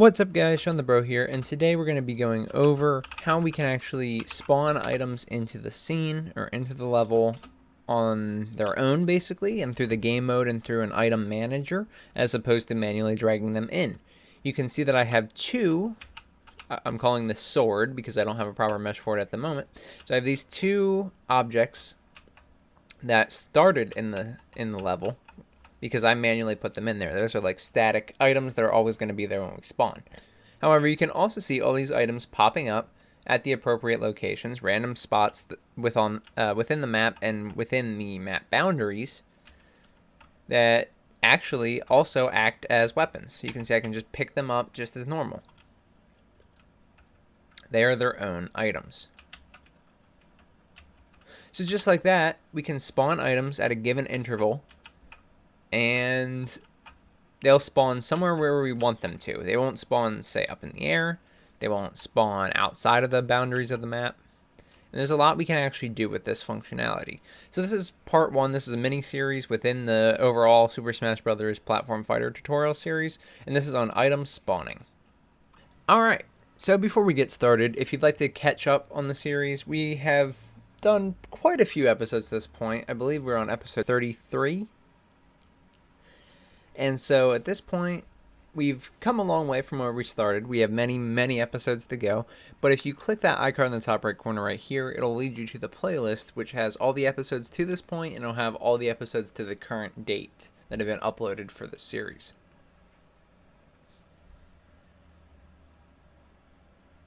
What's up guys, Shawnthebro here, and today we're going to be going over how we can actually spawn items into the scene or into the level on their own basically, and through the game mode and through an item manager, as opposed to manually dragging them in. You can see that I have two, I'm calling this sword because I don't have a proper mesh for it at the moment. So I have these two objects that started in the level, because I manually put them in there. Those are like static items that are always going to be there when we spawn. However, you can also see all these items popping up at the appropriate locations, random spots within the map and within the map boundaries that actually also act as weapons. So you can see I can just pick them up just as normal. They are their own items. So just like that, we can spawn items at a given interval, and they'll spawn somewhere where we want them to. They won't spawn, say, up in the air. They won't spawn outside of the boundaries of the map. And there's a lot we can actually do with this functionality. So this is part one. This is a mini-series within the overall Super Smash Brothers Platform Fighter tutorial series, and this is on item spawning. Alright, so before we get started, if you'd like to catch up on the series, we have done quite a few episodes at this point. I believe we're on episode 33. And so at this point, we've come a long way from where we started. We have many, many episodes to go. But if you click that icon in the top right corner right here, it'll lead you to the playlist, which has all the episodes to this point, and it'll have all the episodes to the current date that have been uploaded for this series.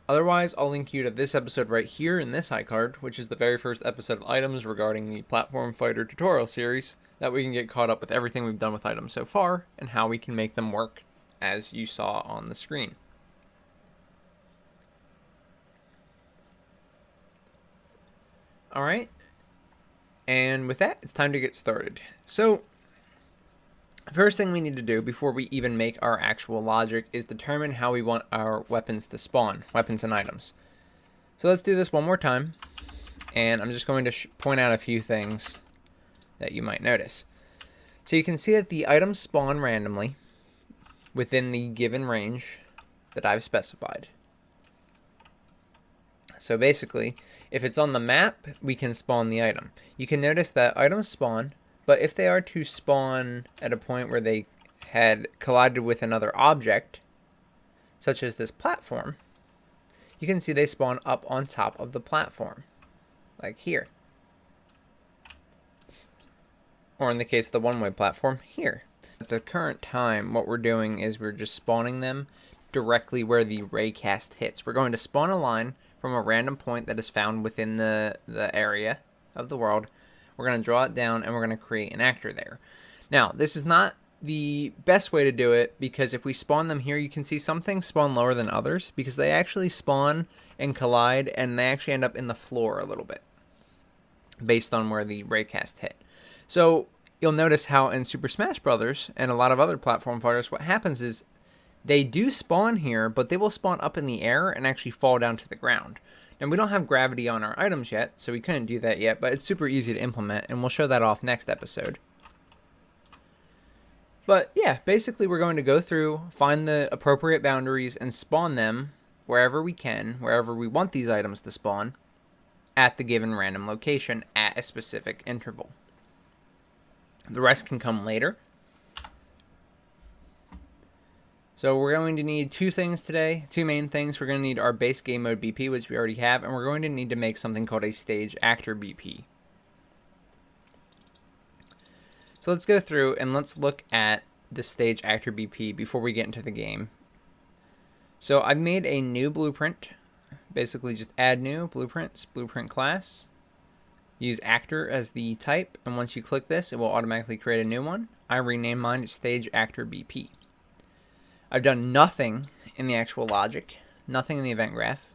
Otherwise, I'll link you to this episode right here in this iCard, which is the very first episode of items regarding the Platform Fighter tutorial series. That we can get caught up with everything we've done with items so far, and how we can make them work as you saw on the screen. Alright, and with that, it's time to get started. So, first thing we need to do before we even make our actual logic is determine how we want our weapons to spawn, weapons and items. So let's do this one more time, and I'm just going to point out a few things that you might notice. So you can see that the items spawn randomly within the given range that I've specified. So basically, if it's on the map, we can spawn the item. You can notice that items spawn, but if they are to spawn at a point where they had collided with another object, such as this platform, you can see they spawn up on top of the platform, like here. Or in the case of the one-way platform, here. At the current time, what we're doing is we're just spawning them directly where the raycast hits. We're going to spawn a line from a random point that is found within the area of the world. We're going to draw it down, and we're going to create an actor there. Now, this is not the best way to do it, because if we spawn them here, you can see some things spawn lower than others, because they actually spawn and collide, and they actually end up in the floor a little bit, based on where the raycast hit. So you'll notice how in Super Smash Brothers and a lot of other platform fighters, what happens is they do spawn here, but they will spawn up in the air and actually fall down to the ground. Now, we don't have gravity on our items yet, so we couldn't do that yet, but it's super easy to implement, and we'll show that off next episode. But yeah, basically we're going to go through, find the appropriate boundaries, and spawn them wherever we can, wherever we want these items to spawn, at the given random location at a specific interval. The rest can come later. So we're going to need two things today, two main things. We're going to need our base game mode BP, which we already have, and we're going to need to make something called a stage actor BP. So let's go through and let's look at the stage actor BP before we get into the game. So I've made a new blueprint. Basically just add new, blueprints, blueprint class. Use actor as the type, and once you click this, it will automatically create a new one. I renamed mine to stage actor BP. I've done nothing in the actual logic, nothing in the event graph,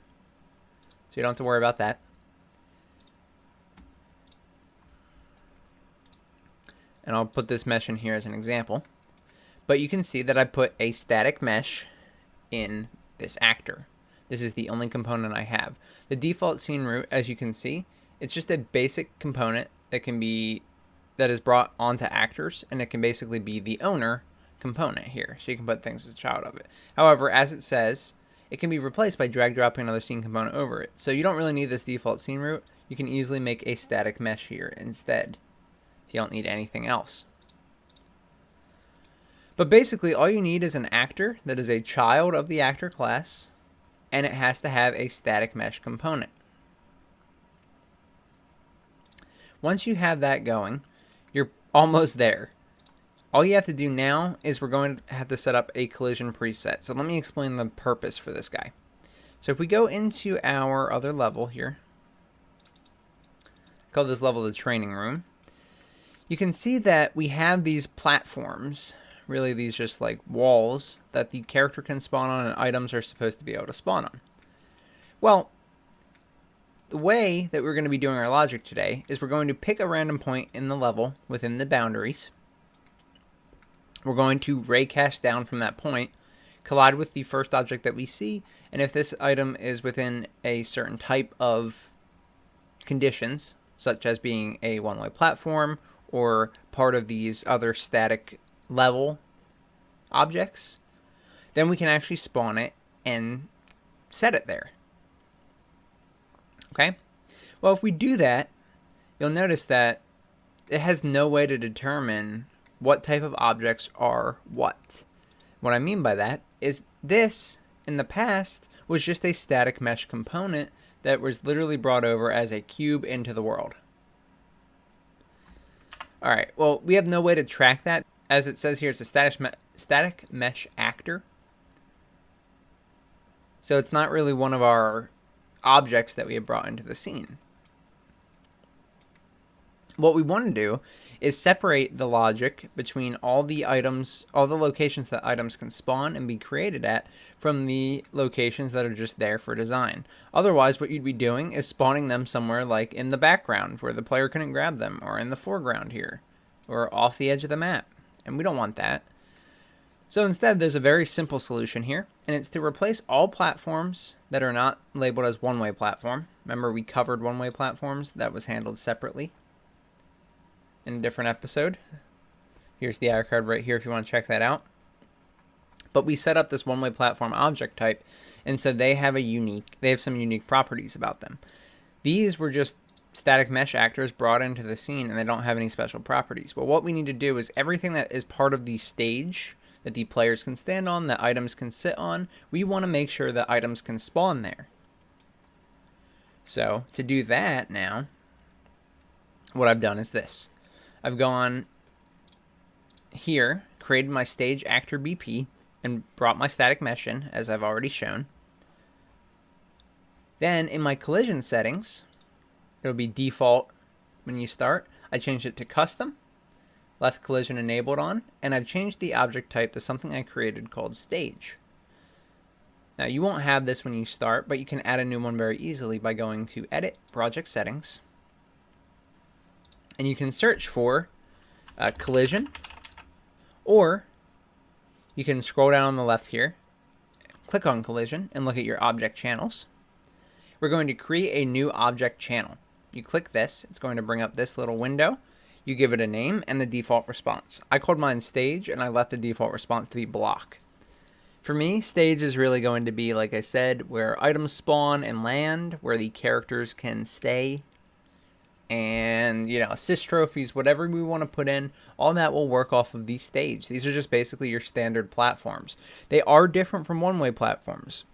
so you don't have to worry about that. And I'll put this mesh in here as an example. But you can see that I put a static mesh in this actor. This is the only component I have. The default scene root, as you can see, it's just a basic component that is brought onto actors, and it can basically be the owner component here, so you can put things as a child of it. However, as it says, it can be replaced by drag dropping another scene component over it. So you don't really need this default scene root. You can easily make a static mesh here instead, if you don't need anything else. But basically, all you need is an actor that is a child of the actor class, and it has to have a static mesh component. Once you have that going, you're almost there. All you have to do now is we're going to have to set up a collision preset. So let me explain the purpose for this guy. So if we go into our other level here, call this level the training room, you can see that we have these platforms, really these just like walls that the character can spawn on and items are supposed to be able to spawn on. Well, the way that we're going to be doing our logic today is we're going to pick a random point in the level within the boundaries. We're going to raycast down from that point, collide with the first object that we see, and if this item is within a certain type of conditions, such as being a one-way platform or part of these other static level objects, then we can actually spawn it and set it there. Okay? Well, if we do that, you'll notice that it has no way to determine what type of objects are what. What I mean by that is this, in the past, was just a static mesh component that was literally brought over as a cube into the world. Alright, well, we have no way to track that. As it says here, it's a static mesh actor. So it's not really one of our objects that we have brought into the scene. What we want to do is separate the logic between all the items, all the locations that items can spawn and be created at, from the locations that are just there for design. Otherwise, what you'd be doing is spawning them somewhere like in the background where the player couldn't grab them, or in the foreground here, or off the edge of the map. And we don't want that. So instead, there's a very simple solution here, and it's to replace all platforms that are not labeled as one-way platform. Remember, we covered one-way platforms. That was handled separately in a different episode. Here's the error card right here if you want to check that out. But we set up this one-way platform object type, and so they have some unique properties about them. These were just static mesh actors brought into the scene, and they don't have any special properties. Well, what we need to do is everything that is part of the stage that the players can stand on, that items can sit on, we want to make sure that items can spawn there. So to do that now, what I've done is this. I've gone here, created my stage actor BP, and brought my static mesh in, as I've already shown. Then in my collision settings, it'll be default when you start. I changed it to custom, left collision enabled on, and I've changed the object type to something I created called stage. Now you won't have this when you start, but you can add a new one very easily by going to Edit, Project Settings, and you can search for collision, or you can scroll down on the left here, click on collision, and look at your object channels. We're going to create a new object channel. You click this, it's going to bring up this little window. You give it a name and the default response. I called mine stage, and I left the default response to be block. For me, stage is really going to be, like I said, where items spawn and land, where the characters can stay, and, you know, assist trophies, whatever we want to put in, all that will work off of the stage. These are just basically your standard platforms. They are different from one-way platforms.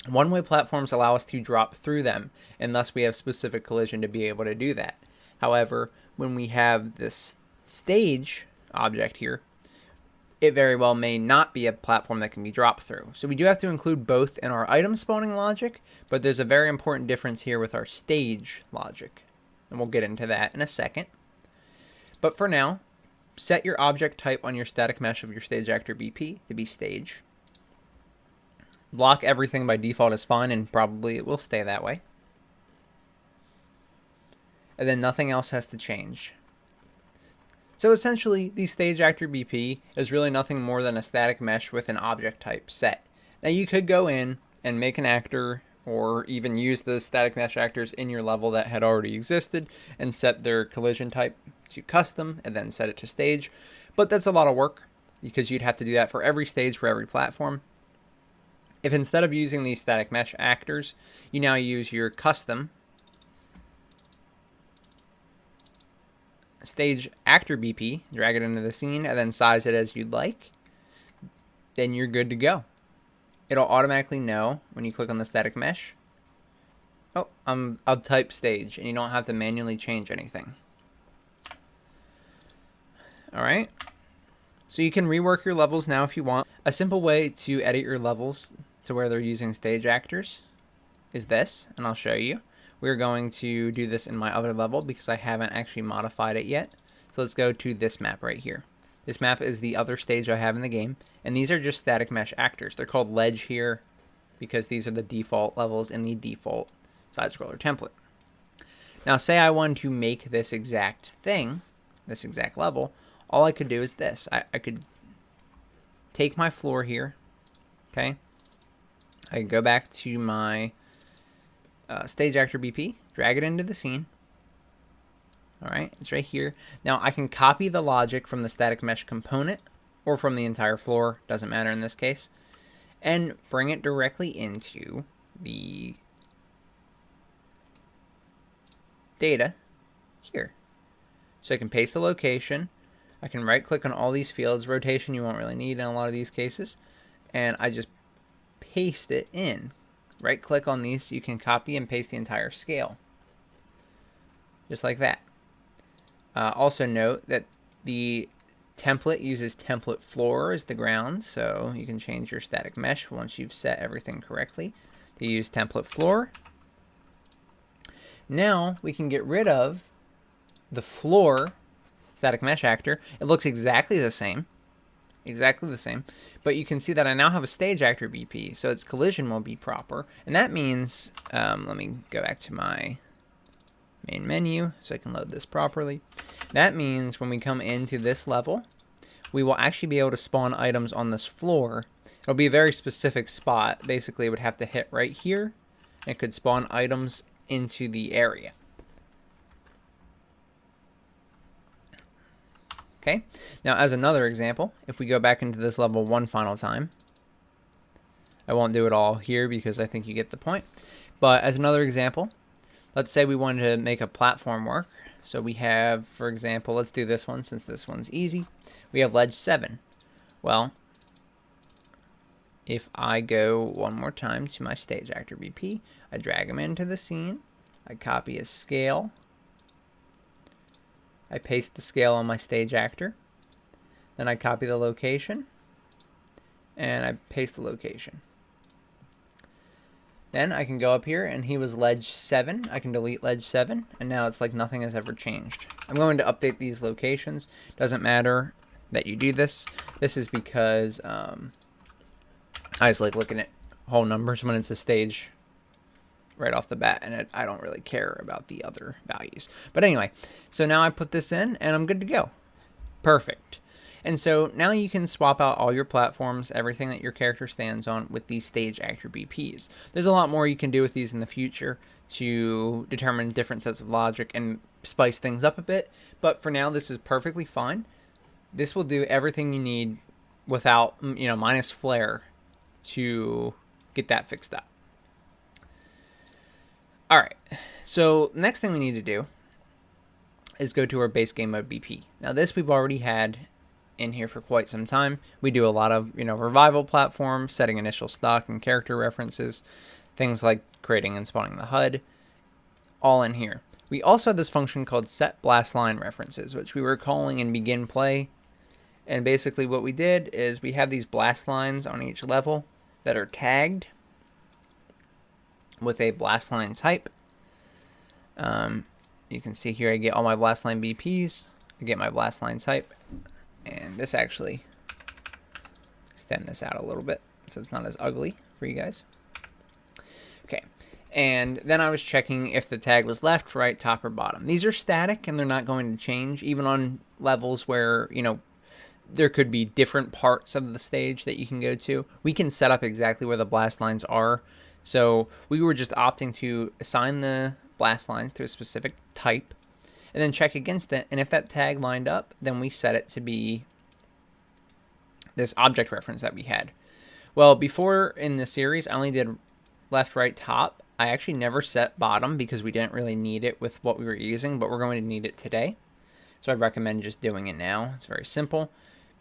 One-way platforms allow us to drop through them, and thus we have specific collision to be able to do that. However, when we have this stage object here, it very well may not be a platform that can be dropped through. So we do have to include both in our item spawning logic, but there's a very important difference here with our stage logic. And we'll get into that in a second. But for now, set your object type on your static mesh of your stage actor BP to be stage. Block everything by default is fine, and probably it will stay that way. And then nothing else has to change. So essentially, the stage actor BP is really nothing more than a static mesh with an object type set. Now you could go in and make an actor, or even use the static mesh actors in your level that had already existed and set their collision type to custom and then set it to stage. But that's a lot of work. because you'd have to do that for every stage for every platform. If instead of using these static mesh actors, you now use your custom stage actor BP, drag it into the scene, and then size it as you'd like, then you're good to go. It'll automatically know when you click on the static mesh, oh, I'm of type stage, and you don't have to manually change anything. Alright, so you can rework your levels now if you want. A simple way to edit your levels to where they're using stage actors is this, and I'll show you. We're going to do this in my other level because I haven't actually modified it yet. So let's go to this map right here. This map is the other stage I have in the game, and these are just static mesh actors. They're called ledge here because these are the default levels in the default side scroller template. Now say I wanted to make this exact thing, this exact level, all I could do is this. I could take my floor here, okay? I could go back to my stage actor BP, drag it into the scene. Alright, it's right here. Now I can copy the logic from the static mesh component or from the entire floor, doesn't matter in this case, and bring it directly into the data here. So I can paste the location. I can right click on all these fields. Rotation you won't really need in a lot of these cases. And I just paste it in. Right click on these so you can copy and paste the entire scale. Just like that. Also note that the template uses template floor as the ground, so you can change your static mesh once you've set everything correctly to use template floor. Now we can get rid of the floor static mesh actor. It looks exactly the same. Exactly the same. But you can see that I now have a stage actor BP, so its collision will be proper. And that means, let me go back to my main menu so I can load this properly. That means when we come into this level, we will actually be able to spawn items on this floor. It'll be a very specific spot. Basically, it would have to hit right here. And it could spawn items into the area. Okay, now as another example, if we go back into this level one final time, I won't do it all here because I think you get the point, but as another example, let's say we wanted to make a platform work. So we have, for example, let's do this one since this one's easy. We have ledge 7. Well, if I go one more time to my stage actor BP, I drag him into the scene, I copy his scale, I paste the scale on my stage actor, then I copy the location, and I paste the location. Then I can go up here, and he was ledge 7. I can delete ledge 7, and now it's like nothing has ever changed. I'm going to update these locations. Doesn't matter that you do this. This is because I just like looking at whole numbers when it's a stage right off the bat, and I don't really care about the other values. But anyway, so now I put this in, and I'm good to go. Perfect. And so now you can swap out all your platforms, everything that your character stands on, with these stage actor BPs. There's a lot more you can do with these in the future to determine different sets of logic and spice things up a bit, but for now this is perfectly fine. This will do everything you need without, minus flare to get that fixed up. Alright, so next thing we need to do is go to our base game mode BP. Now this we've already had in here for quite some time. We do a lot of, revival platforms, setting initial stock and character references, things like creating and spawning the HUD, all in here. We also have this function called set blast line references, which we were calling in begin play. And basically what we did is we have these blast lines on each level that are tagged with a blast line type. You can see here I get all my blast line BPs, I get my blast line type, and this actually extend this out a little bit so it's not as ugly for you guys. Okay, and then I was checking if the tag was left, right, top, or bottom. These are static and they're not going to change, even on levels where, there could be different parts of the stage that you can go to. We can set up exactly where the blast lines are. So we were just opting to assign the blast lines to a specific type and then check against it. And if that tag lined up, then we set it to be this object reference that we had. Well, before in the series, I only did left, right, top. I actually never set bottom because we didn't really need it with what we were using, but we're going to need it today. So I'd recommend just doing it now. It's very simple.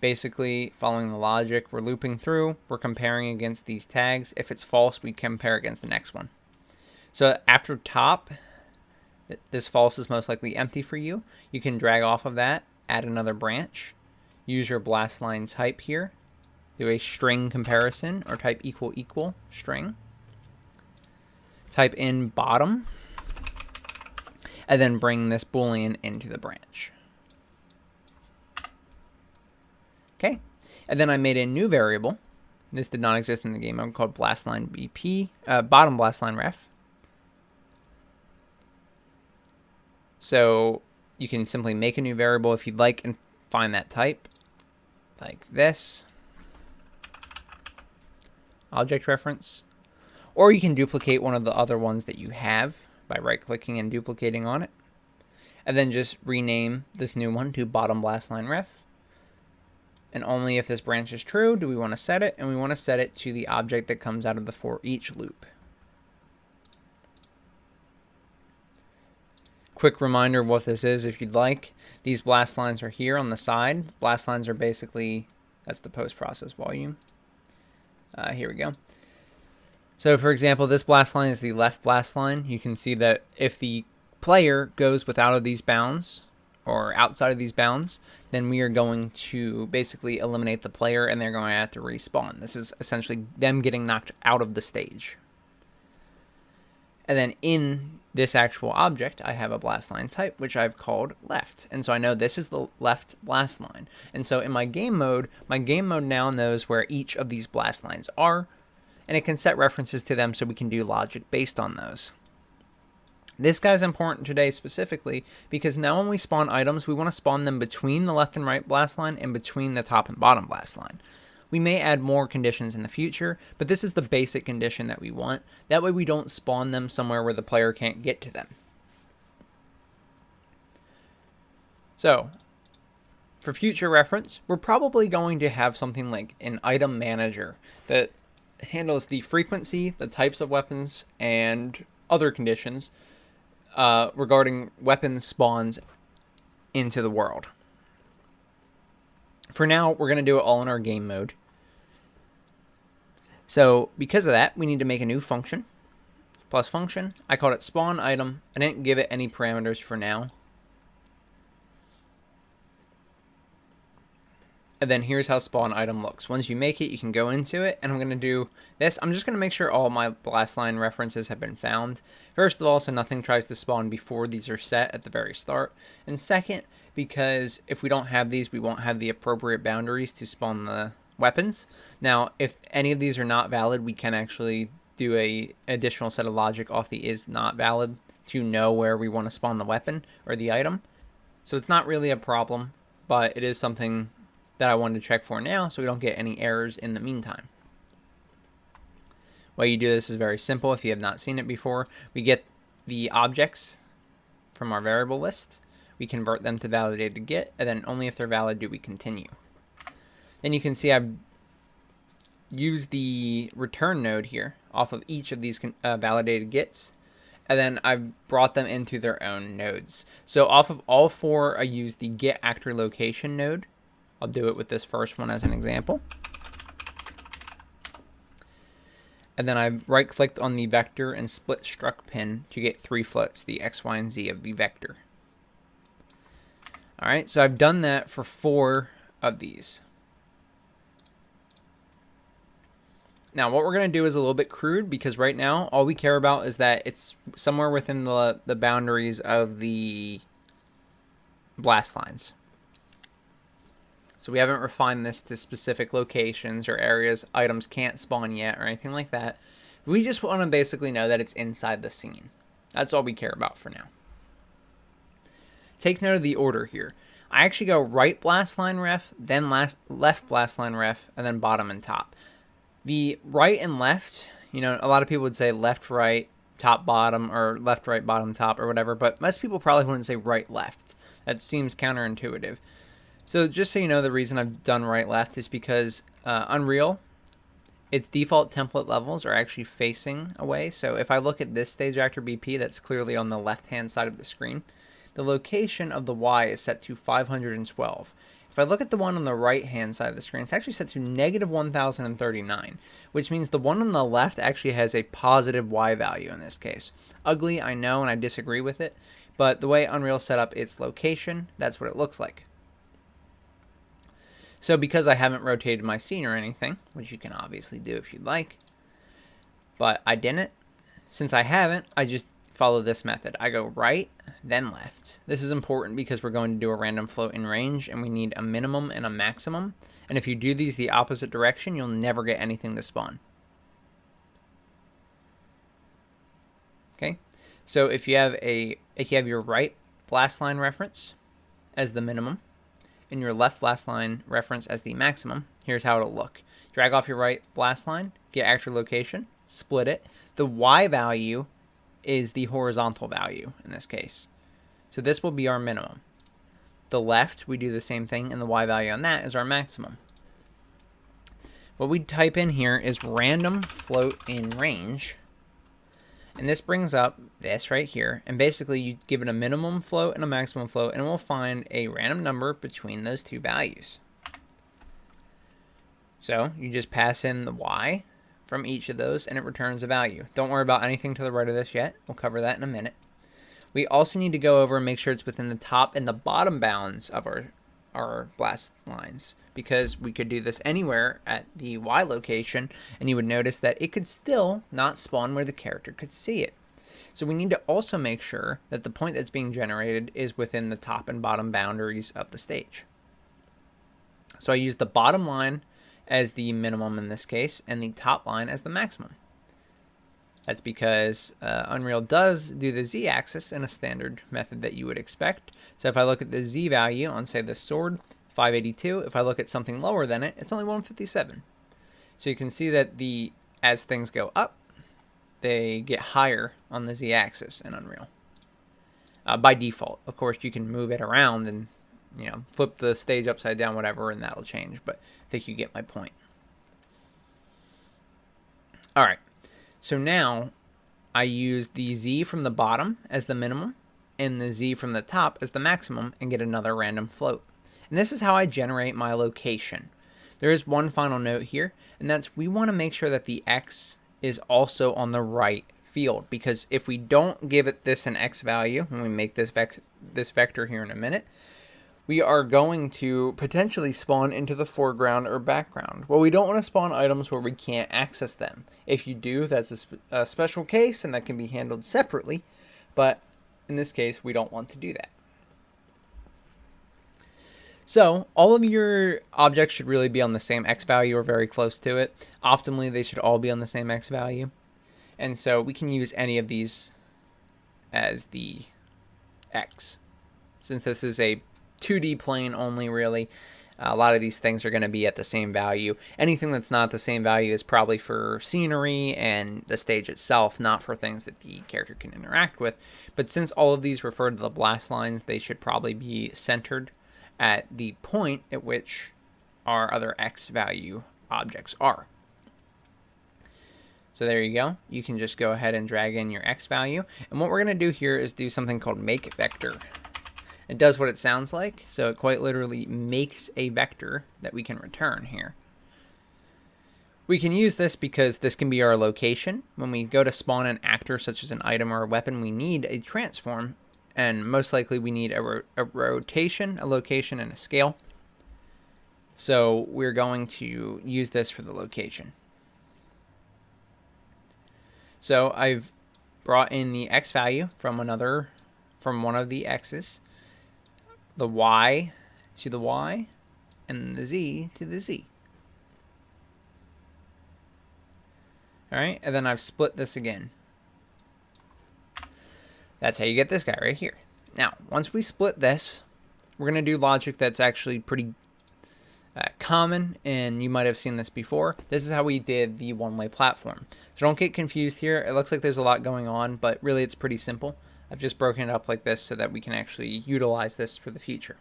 Basically, following the logic, we're looping through, we're comparing against these tags. If it's false, we compare against the next one. So after top, this false is most likely empty for you. You can drag off of that, add another branch, use your blast line type here, do a string comparison, or type equal equal string. Type in bottom, and then bring this boolean into the branch. Okay, and then I made a new variable. This did not exist in the game mode, called blastline BP, bottom blastline ref. So you can simply make a new variable if you'd like and find that type, like this. Object reference. Or you can duplicate one of the other ones that you have by right-clicking and duplicating on it. And then just rename this new one to bottom blastline ref. And only if this branch is true do we want to set it, and we want to set it to the object that comes out of the for each loop. Quick reminder of what this is if you'd like. These blast lines are here on the side. Blast lines are basically, that's the post-process volume. Here we go. So for example, this blast line is the left blast line. You can see that if the player goes without of these bounds or outside of these bounds, then we are going to basically eliminate the player and they're going to have to respawn. This is essentially them getting knocked out of the stage. And then in this actual object, I have a blast line type, which I've called left. And so I know this is the left blast line. And so in my game mode now knows where each of these blast lines are, and it can set references to them so we can do logic based on those. This guy's important today specifically because now when we spawn items, we want to spawn them between the left and right blast line and between the top and bottom blast line. We may add more conditions in the future, but this is the basic condition that we want. That way we don't spawn them somewhere where the player can't get to them. So, for future reference, we're probably going to have something like an item manager that handles the frequency, the types of weapons, and other conditions regarding weapon spawns into the world. For now, we're going to do it all in our game mode. So, because of that, we need to make a new function. Plus function. I called it SpawnItem. I didn't give it any parameters for now. And then here's how SpawnItem looks. Once you make it, you can go into it, and I'm going to do this. I'm just going to make sure all my blast line references have been found. First of all, so nothing tries to spawn before these are set at the very start. And second, because if we don't have these, we won't have the appropriate boundaries to spawn the weapons. Now, if any of these are not valid, we can actually do a additional set of logic off the is not valid to know where we want to spawn the weapon or the item. So it's not really a problem, but it is something that I wanted to check for now so we don't get any errors in the meantime. Way you do this is very simple. If you have not seen it before, we get the objects from our variable list. We convert them to validated get, and then only if they're valid do we continue. Then you can see I've used the return node here off of each of these validated gets, and then I've brought them into their own nodes. So off of all four, I use the get actor location node. I'll do it with this first one as an example. And then I've right-clicked on the vector and split struct pin to get 3 floats, the X, Y, and Z of the vector. Alright, so I've done that for 4 of these. Now, what we're going to do is a little bit crude because right now, all we care about is that it's somewhere within the boundaries of the blast lines. So we haven't refined this to specific locations or areas items can't spawn yet or anything like that. We just want to basically know that it's inside the scene. That's all we care about for now. Take note of the order here. I actually go right blast line ref, then left blast line ref, and then bottom and top. The right and left, you know, a lot of people would say left, right, top, bottom, or left, right, bottom, top, or whatever, but most people probably wouldn't say right, left. That seems counterintuitive. So just so you know, the reason I've done right left is because Unreal, its default template levels are actually facing away. So if I look at this stage vector BP, that's clearly on the left hand side of the screen. The location of the Y is set to 512. If I look at the one on the right hand side of the screen, it's actually set to negative 1039, which means the one on the left actually has a positive Y value in this case. Ugly, I know, and I disagree with it, but the way Unreal set up its location, that's what it looks like. So because I haven't rotated my scene or anything, which you can obviously do if you'd like, but I didn't, since I haven't, I just follow this method. I go right, then left. This is important because we're going to do a random float in range, and we need a minimum and a maximum. And if you do these the opposite direction, you'll never get anything to spawn. Okay, so if you have your right blast line reference as the minimum, and your left blast line reference as the maximum, here's how it'll look. Drag off your right blast line, get actual location, split it. The Y value is the horizontal value in this case. So this will be our minimum. The left, we do the same thing, and the Y value on that is our maximum. What we type in here is random float in range. And this brings up this right here. And basically you give it a minimum float and a maximum float, and we'll find a random number between those two values. So you just pass in the Y from each of those, and it returns a value. Don't worry about anything to the right of this yet. We'll cover that in a minute. We also need to go over and make sure it's within the top and the bottom bounds of our blast lines, because we could do this anywhere at the Y location, and you would notice that it could still not spawn where the character could see it. So we need to also make sure that the point that's being generated is within the top and bottom boundaries of the stage. So I use the bottom line as the minimum in this case, and the top line as the maximum. That's because Unreal does do the Z-axis in a standard method that you would expect. So if I look at the Z value on, say, this sword, 582, if I look at something lower than it, it's only 157. So you can see that as things go up, they get higher on the Z-axis in Unreal. By default, of course, you can move it around and flip the stage upside down, whatever, and that'll change. But I think you get my point. All right. So now I use the Z from the bottom as the minimum and the Z from the top as the maximum, and get another random float. And this is how I generate my location. There is one final note here, and that's we want to make sure that the X is also on the right field, because if we don't give it this an X value, when we make this vector here in a minute, we are going to potentially spawn into the foreground or background. Well, we don't want to spawn items where we can't access them. If you do, that's a special case, and that can be handled separately. But in this case, we don't want to do that. So all of your objects should really be on the same X value or very close to it. Optimally, they should all be on the same X value. And so we can use any of these as the X. Since this is a 2D plane only, really, a lot of these things are going to be at the same value. Anything that's not the same value is probably for scenery and the stage itself, not for things that the character can interact with. But since all of these refer to the blast lines, they should probably be centered at the point at which our other X value objects are. So there you go. You can just go ahead and drag in your X value. And what we're going to do here is do something called make vector. It does what it sounds like, so it quite literally makes a vector that we can return here. We can use this because this can be our location. When we go to spawn an actor, such as an item or a weapon, we need a transform, and most likely we need a rotation, a location, and a scale. So we're going to use this for the location. So I've brought in the X value from one of the X's, the Y to the Y, and the Z to the Z. All right, and then I've split this again. That's how you get this guy right here. Now, once we split this, we're going to do logic that's actually pretty common, and you might have seen this before. This is how we did the one-way platform. So don't get confused here. It looks like there's a lot going on, but really it's pretty simple. I've just broken it up like this so that we can actually utilize this for the future.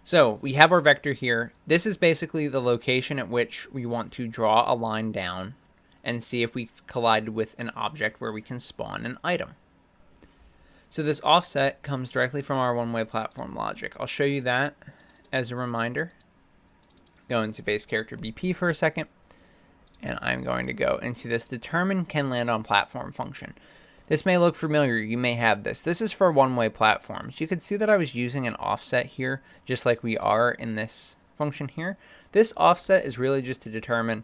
So we have our vector here. This is basically the location at which we want to draw a line down and see if we've collided with an object where we can spawn an item. So this offset comes directly from our one-way platform logic. I'll show you that as a reminder. Go into base character BP for a second, and I'm going to go into this determine can land on platform function. This may look familiar, you may have this. This is for one-way platforms. You can see that I was using an offset here, just like we are in this function here. This offset is really just to determine,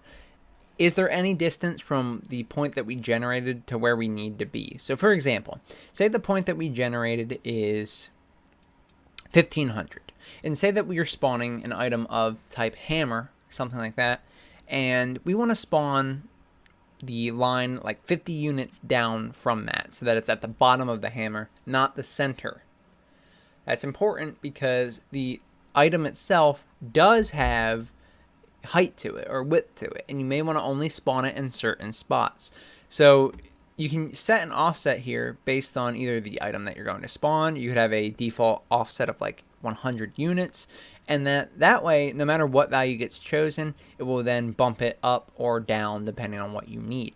is there any distance from the point that we generated to where we need to be? So for example, say the point that we generated is 1500, and say that we are spawning an item of type hammer, something like that, and we want to spawn the line like 50 units down from that so that it's at the bottom of the hammer, not the center. That's important because the item itself does have height to it or width to it, and you may want to only spawn it in certain spots. So you can set an offset here based on either the item that you're going to spawn. You could have a default offset of like 100 units, and that way, no matter what value gets chosen, it will then bump it up or down depending on what you need.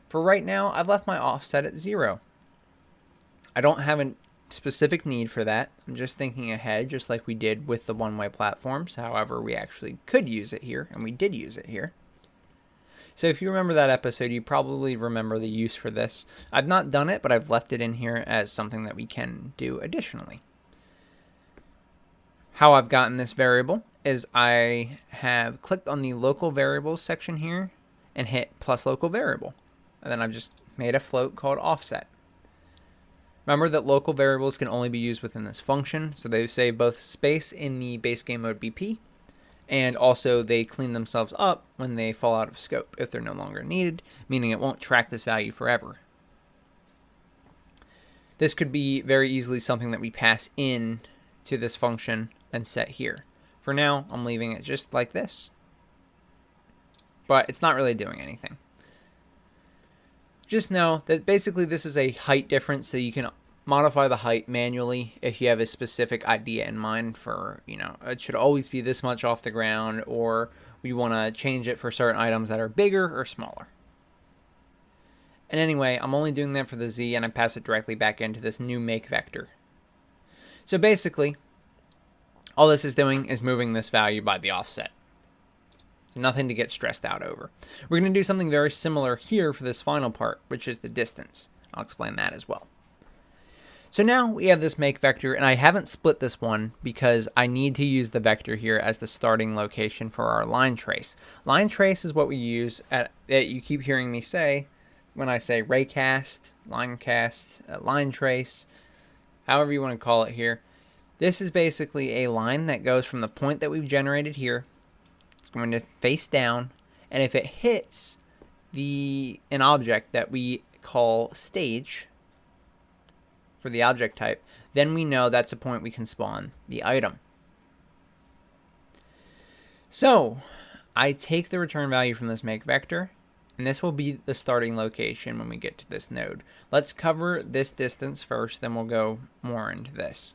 For right now, I've left my offset at 0. I don't have a specific need for that. I'm just thinking ahead, just like we did with the one-way platforms. However, we actually could use it here, and we did use it here. So if you remember that episode, you probably remember the use for this. I've not done it, but I've left it in here as something that we can do additionally. How I've gotten this variable is I have clicked on the local variables section here and hit plus local variable. And then I've just made a float called offset. Remember that local variables can only be used within this function, so they save both space in the base game mode BP, and also they clean themselves up when they fall out of scope if they're no longer needed, meaning it won't track this value forever. This could be very easily something that we pass in to this function and set here. For now, I'm leaving it just like this, but it's not really doing anything. Just know that basically this is a height difference, so you can modify the height manually if you have a specific idea in mind for, it should always be this much off the ground, or we want to change it for certain items that are bigger or smaller. And anyway, I'm only doing that for the Z, and I pass it directly back into this new make vector. So basically, all this is doing is moving this value by the offset. So nothing to get stressed out over. We're going to do something very similar here for this final part, which is the distance. I'll explain that as well. So now we have this make vector, and I haven't split this one because I need to use the vector here as the starting location for our line trace. Line trace is what we use that you keep hearing me say when I say raycast, line cast, line trace, however you want to call it here. This is basically a line that goes from the point that we've generated here. It's going to face down, and if it hits an object that we call stage for the object type, then we know that's a point we can spawn the item. So I take the return value from this make vector, and this will be the starting location when we get to this node. Let's cover this distance first, then we'll go more into this.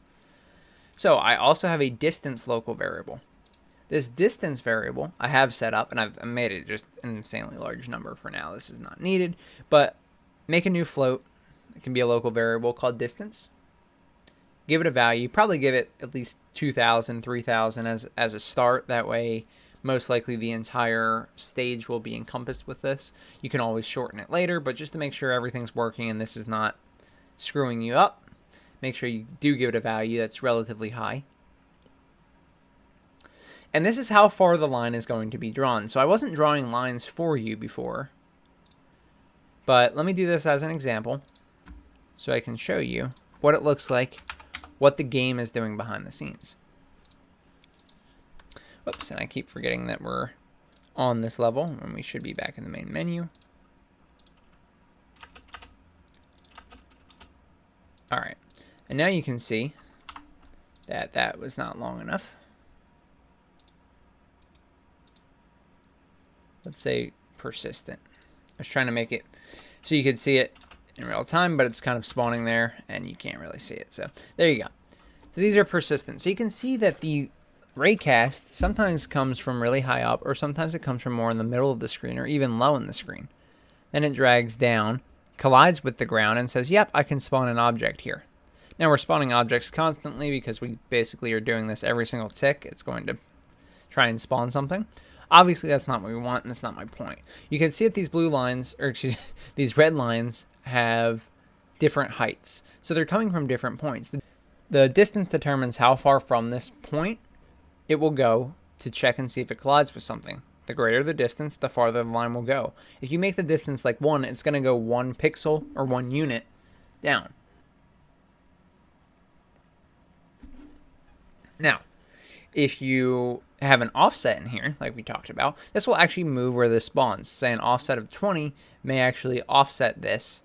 So I also have a distance local variable. This distance variable I have set up, and I've made it just an insanely large number for now. This is not needed, but make a new float. It can be a local variable called distance. Give it a value. Probably give it at least 2,000, 3,000 as a start. That way, most likely the entire stage will be encompassed with this. You can always shorten it later, but just to make sure everything's working and this is not screwing you up, make sure you do give it a value that's relatively high. And this is how far the line is going to be drawn. So I wasn't drawing lines for you before, but let me do this as an example so I can show you what it looks like, what the game is doing behind the scenes. Whoops, and I keep forgetting that we're on this level and we should be back in the main menu. All right, and now you can see that that was not long enough. Let's say persistent. I was trying to make it so you could see it in real time, but it's kind of spawning there and you can't really see it. So there you go. So these are persistent. So you can see that the raycast sometimes comes from really high up, or sometimes it comes from more in the middle of the screen, or even low in the screen. Then it drags down, collides with the ground, and says, yep, I can spawn an object here. Now we're spawning objects constantly because we basically are doing this every single tick. It's going to try and spawn something. Obviously that's not what we want, and that's not my point. You can see that these blue lines, or excuse me, these red lines have different heights. So they're coming from different points. The distance determines how far from this point it will go to check and see if it collides with something. The greater the distance, the farther the line will go. If you make the distance like 1, it's going to go 1 pixel or 1 unit down. Now, if you have an offset in here, like we talked about, this will actually move where this spawns. Say an offset of 20 may actually offset this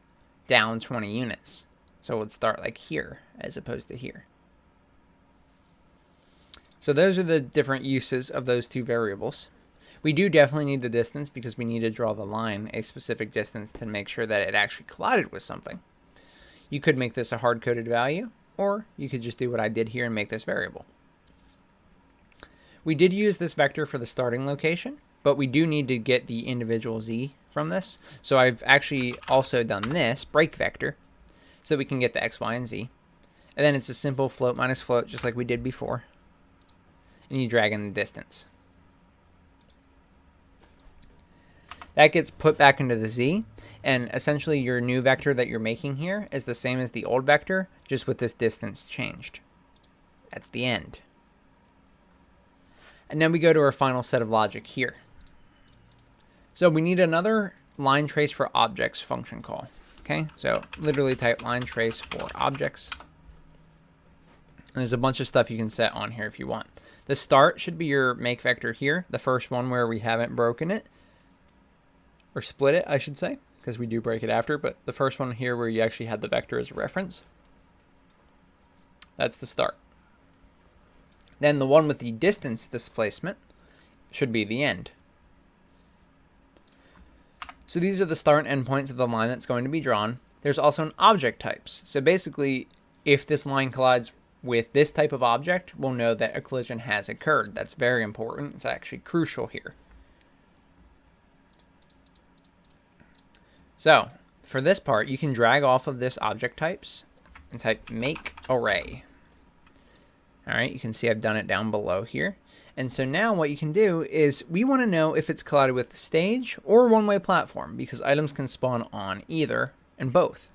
down 20 units. So it would start like here as opposed to here. So those are the different uses of those two variables. We do definitely need the distance because we need to draw the line a specific distance to make sure that it actually collided with something. You could make this a hard-coded value, or you could just do what I did here and make this variable. We did use this vector for the starting location, but we do need to get the individual z from this. So I've actually also done this break vector so we can get the x, y, and z. And then it's a simple float minus float just like we did before. And you drag in the distance. That gets put back into the z, and essentially your new vector that you're making here is the same as the old vector, just with this distance changed. That's the end. And then we go to our final set of logic here. So we need another line trace for objects function call. Okay, so literally type line trace for objects. And there's a bunch of stuff you can set on here if you want. The start should be your make vector here, the first one where we haven't broken it. Or split it, I should say, because we do break it after, but the first one here where you actually had the vector as a reference, that's the start. Then the one with the distance displacement should be the end. So these are the start and end points of the line that's going to be drawn. There's also an object types. So basically, if this line collides with this type of object, we'll know that a collision has occurred. That's very important. It's actually crucial here. So for this part, you can drag off of this object types and type make array. All right, you can see I've done it down below here. And so now what you can do is we want to know if it's collided with the stage or one-way platform, because items can spawn on either and both.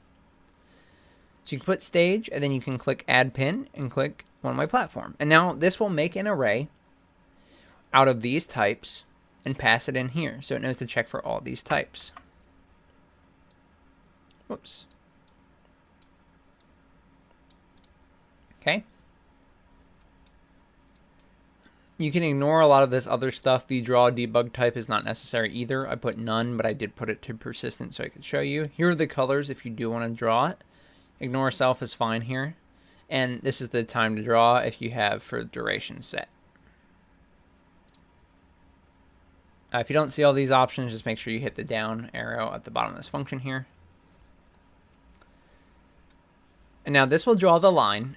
So you can put stage, and then you can click add pin and click one-way platform. And now this will make an array out of these types and pass it in here. So it knows to check for all these types. Whoops. Okay. You can ignore a lot of this other stuff. The draw debug type is not necessary either. I put none, but I did put it to persistent so I could show you. Here are the colors if you do want to draw it. Ignore self is fine here. And this is the time to draw if you have for duration set. If you don't see all these options, just make sure you hit the down arrow at the bottom of this function here. And now this will draw the line,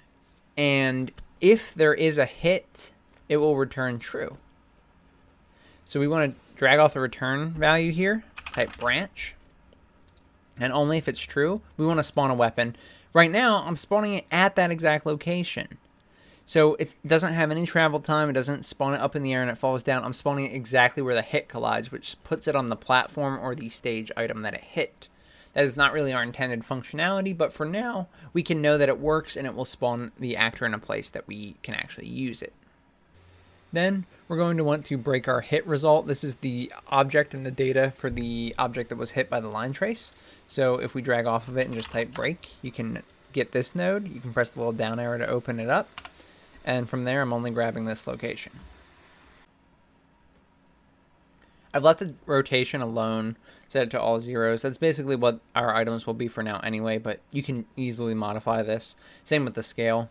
and if there is a hit, it will return true. So we want to drag off the return value here, type branch, and only if it's true, we want to spawn a weapon. Right now, I'm spawning it at that exact location. So it doesn't have any travel time, it doesn't spawn it up in the air and it falls down. I'm spawning it exactly where the hit collides, which puts it on the platform or the stage item that it hit. That is not really our intended functionality, but for now, we can know that it works and it will spawn the actor in a place that we can actually use it. Then we're going to want to break our hit result. This is the object and the data for the object that was hit by the line trace. So if we drag off of it and just type break, you can get this node. You can press the little down arrow to open it up. And from there, I'm only grabbing this location. I've left the rotation alone, set it to all zeros. That's basically what our items will be for now anyway, but you can easily modify this. Same with the scale.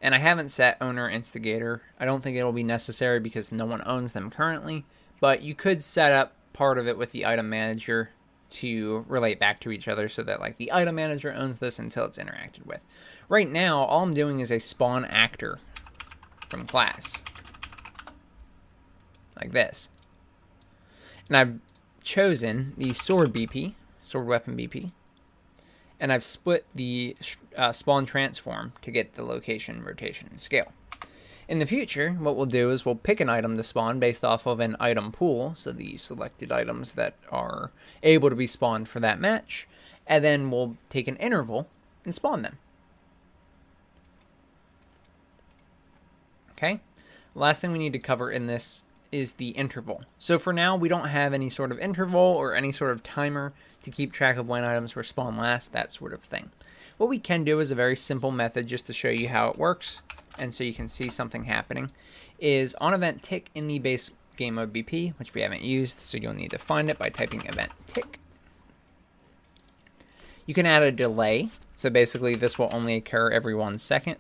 And I haven't set owner instigator. I don't think it'll be necessary because no one owns them currently, but you could set up part of it with the item manager to relate back to each other so that like the item manager owns this until it's interacted with. Right now, all I'm doing is a spawn actor from class. like this. And I've chosen the sword BP, sword weapon BP, and I've split the spawn transform to get the location, rotation, and scale. In the future, what we'll do is we'll pick an item to spawn based off of an item pool, so the selected items that are able to be spawned for that match, and then we'll take an interval and spawn them. Okay, last thing we need to cover in this is the interval. So for now, we don't have any sort of interval or any sort of timer to keep track of when items were spawned last, that sort of thing. What we can do is a very simple method just to show you how it works, and so you can see something happening, is on event tick in the base game mode BP, which we haven't used, so you'll need to find it by typing event tick. You can add a delay, so basically this will only occur every 1 second.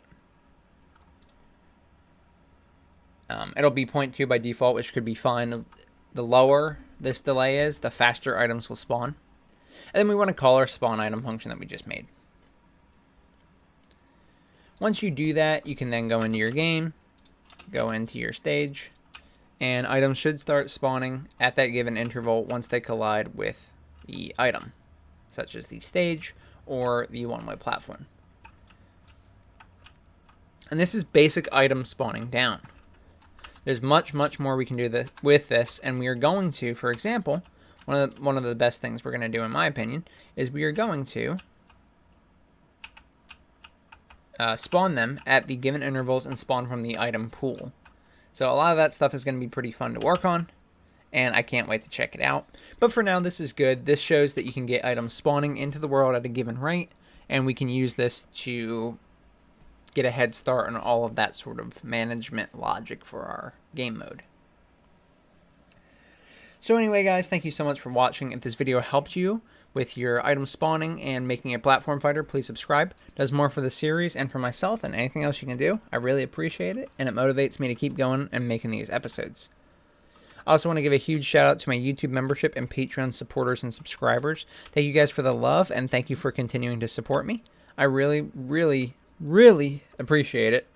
It'll be 0.2 by default, which could be fine. The lower this delay is, the faster items will spawn. And then we want to call our SpawnItem function that we just made. Once you do that, you can then go into your game, go into your stage, and items should start spawning at that given interval once they collide with the item, such as the stage or the one-way platform. And this is basic item spawning down. There's much more we can do with this, and we are going to, for example, one of the best things we're going to do, in my opinion, is we are going to spawn them at the given intervals and spawn from the item pool. So a lot of that stuff is going to be pretty fun to work on, and I can't wait to check it out. But for now, this is good. This shows that you can get items spawning into the world at a given rate, and we can use this to get a head start on all of that sort of management logic for our game mode. So anyway, guys, thank you so much for watching. If this video helped you with your item spawning and making a platform fighter, please subscribe. It does more for the series and for myself than anything else you can do. I really appreciate it, and it motivates me to keep going and making these episodes. I also want to give a huge shout out to my YouTube membership and Patreon supporters and subscribers. Thank you guys for the love, and thank you for continuing to support me. I really appreciate it,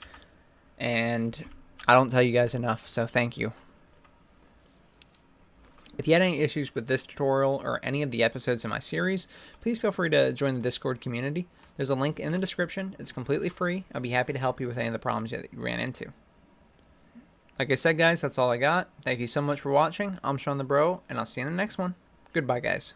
and I don't tell you guys enough, so thank you. If you had any issues with this tutorial or any of the episodes in my series, please feel free to join the Discord community. There's a link in the description. It's completely free. I'll be happy to help you with any of the problems that you ran into. Like I said, guys, that's all I got. Thank you so much for watching. I'm Shawnthebro, and I'll see you in the next one. Goodbye, guys.